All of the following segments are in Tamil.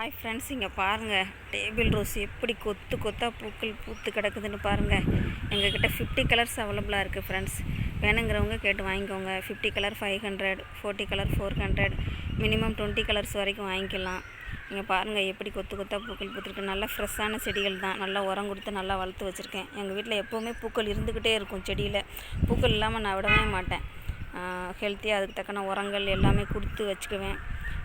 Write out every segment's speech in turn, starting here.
ஹாய் ஃப்ரெண்ட்ஸ், இங்கே பாருங்கள் டேபிள் ரோஸ் எப்படி கொத்து கொத்தாக பூக்கள் பூத்து கிடக்குதுன்னு பாருங்கள். எங்ககிட்ட 50 கலர்ஸ் அவைலபிளாக இருக்குது ஃப்ரெண்ட்ஸ். வேணுங்கிறவங்க கேட்டு வாங்கிக்கோங்க. 50 கலர் 500, 40 கலர் 400, மினிமம் 20 கலர்ஸ் வரைக்கும் வாங்கிக்கலாம். இங்கே பாருங்கள் எப்படி கொத்து கொத்தாக பூக்கள் பூத்துருக்கு. நல்லா ஃப்ரெஷ்ஷான செடிகள் தான். நல்லா உரம் கொடுத்து நல்லா வளர்த்து வச்சுருக்கேன். எங்கள் வீட்டில் எப்போவுமே பூக்கள் இருந்துக்கிட்டே இருக்கும். செடியில் பூக்கள் இல்லாமல் நான் விடவே மாட்டேன். ஹெல்த்தியாக அதுக்கு தக்கன உரங்கள் எல்லாமே கொடுத்து வச்சுக்குவேன்.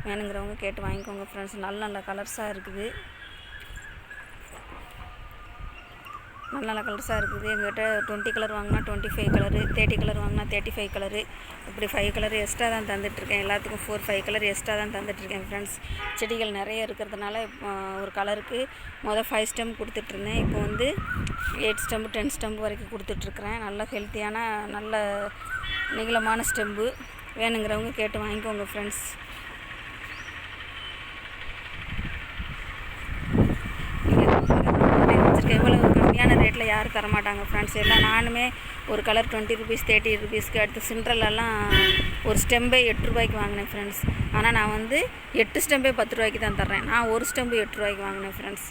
வேணுங்கிறவங்க கேட்டு வாங்கிக்கோங்க ஃப்ரெண்ட்ஸ். நல்ல நல்ல கலர்ஸாக இருக்குது. எங்கள்கிட்ட 20 கலர் வாங்கினா 25 கலரு, 30 கலர் வாங்கினா 35 கலரு, இப்படி 5 கலர் எக்ஸ்ட்ரா தான் தந்துட்டுருக்கேன். எல்லாத்துக்கும் 4-5 கலர் எக்ஸ்ட்ரா தான் தந்துட்டுருக்கேன் ஃப்ரெண்ட்ஸ். செடிகள் நிறைய இருக்கிறதுனால ஒரு கலருக்கு 5 ஸ்டெம் கொடுத்துட்ருந்தேன். இப்போ 8 ஸ்டெம்பு 10 ஸ்டெம்பு வரைக்கும் கொடுத்துட்ருக்குறேன். நல்ல ஹெல்த்தியான நல்ல நீளமான ஸ்டெம்பு. வேணுங்கிறவங்க கேட்டு வாங்கிக்கோங்க ஃப்ரெண்ட்ஸ். எவ்வளவு கம்மியான ரேட்டில் யாரும் தரமாட்டாங்க ஃப்ரெண்ட்ஸ். எல்லாம் நானுமே ஒரு கலர் 20 ருபீஸ் 30 ருபீஸ்க்கு அடுத்து சிண்ட்ரலெல்லாம் ஒரு ஸ்டெம்பே 8 ரூபாய்க்கு வாங்கினேன் ஃப்ரெண்ட்ஸ். ஆனால் நான் 8 ஸ்டெம்பே 10 ரூபாய்க்கு தான் தர்றேன். நான் ஒரு ஸ்டெம்பு 8 ரூபாய்க்கு வாங்கினேன் ஃப்ரெண்ட்ஸ்.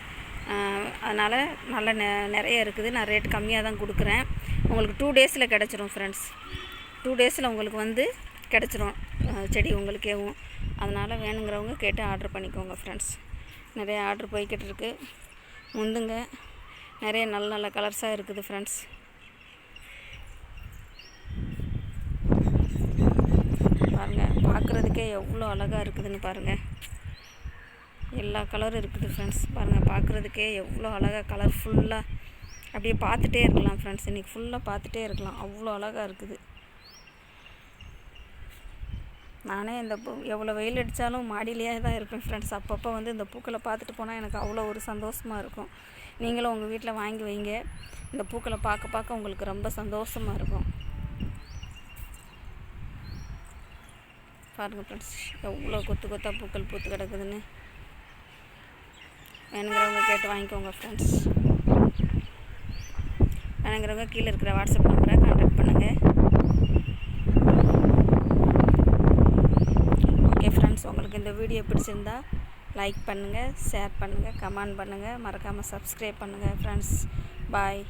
அதனால் நல்ல நிறைய இருக்குது. நான் ரேட் கம்மியாக தான் கொடுக்குறேன். உங்களுக்கு 2 டேஸில் கிடச்சிரும் ஃப்ரெண்ட்ஸ். 2 டேஸில் உங்களுக்கு கிடச்சிரும் செடி உங்களுக்கேவும். அதனால் வேணுங்கிறவங்க கேட்டு ஆர்டர் பண்ணிக்கோங்க ஃப்ரெண்ட்ஸ். நிறைய ஆர்டர் போய்கிட்டு இருக்குது. முந்துங்க நிறைய நல்ல நல்ல கலர்ஸாக இருக்குது ஃப்ரெண்ட்ஸ். பாருங்கள், பார்க்குறதுக்கே எவ்வளோ அழகாக இருக்குதுன்னு பாருங்கள். எல்லா கலரும் இருக்குது ஃப்ரெண்ட்ஸ். பாருங்கள், பார்க்குறதுக்கே எவ்வளோ அழகாக கலர்ஃபுல்லாக அப்படியே பார்த்துட்டே இருக்கலாம் ஃப்ரெண்ட்ஸ். இன்றைக்கி ஃபுல்லாக பார்த்துட்டே இருக்கலாம், அவ்வளோ அழகாக இருக்குது. நானே இந்த எவ்வளோ வெயில் அடித்தாலும் மாடியிலேயே தான் இருப்பேன் ஃப்ரெண்ட்ஸ். அப்பப்போ இந்த பூக்களை பார்த்துட்டு போனால் எனக்கு அவ்வளோ ஒரு சந்தோஷமாக இருக்கும். நீங்களும் உங்கள் வீட்டில் வாங்கி வைங்க. இந்த பூக்களை பார்க்க பார்க்க உங்களுக்கு ரொம்ப சந்தோஷமாக இருக்கும். பாருங்கள் ஃப்ரெண்ட்ஸ், எவ்வளோ கொத்து கொத்தாக பூக்கள் பூத்து கிடக்குதுன்னு. வேணுங்கிறவங்க கேட்டு வாங்கிக்கோங்க ஃப்ரெண்ட்ஸ். வேணுங்கிறவங்க கீழே இருக்கிற வாட்ஸ்அப் நம்பரை கான்டாக்ட் பண்ணுங்கள். ஓகே ஃப்ரெண்ட்ஸ், உங்களுக்கு இந்த வீடியோ பிடிச்சிருந்தா லைக் பண்ணுங்கள், ஷேர் பண்ணுங்கள், கமெண்ட் பண்ணுங்கள், மறக்காமல் சப்ஸ்கிரைப் பண்ணுங்கள் ஃப்ரெண்ட்ஸ். பாய்.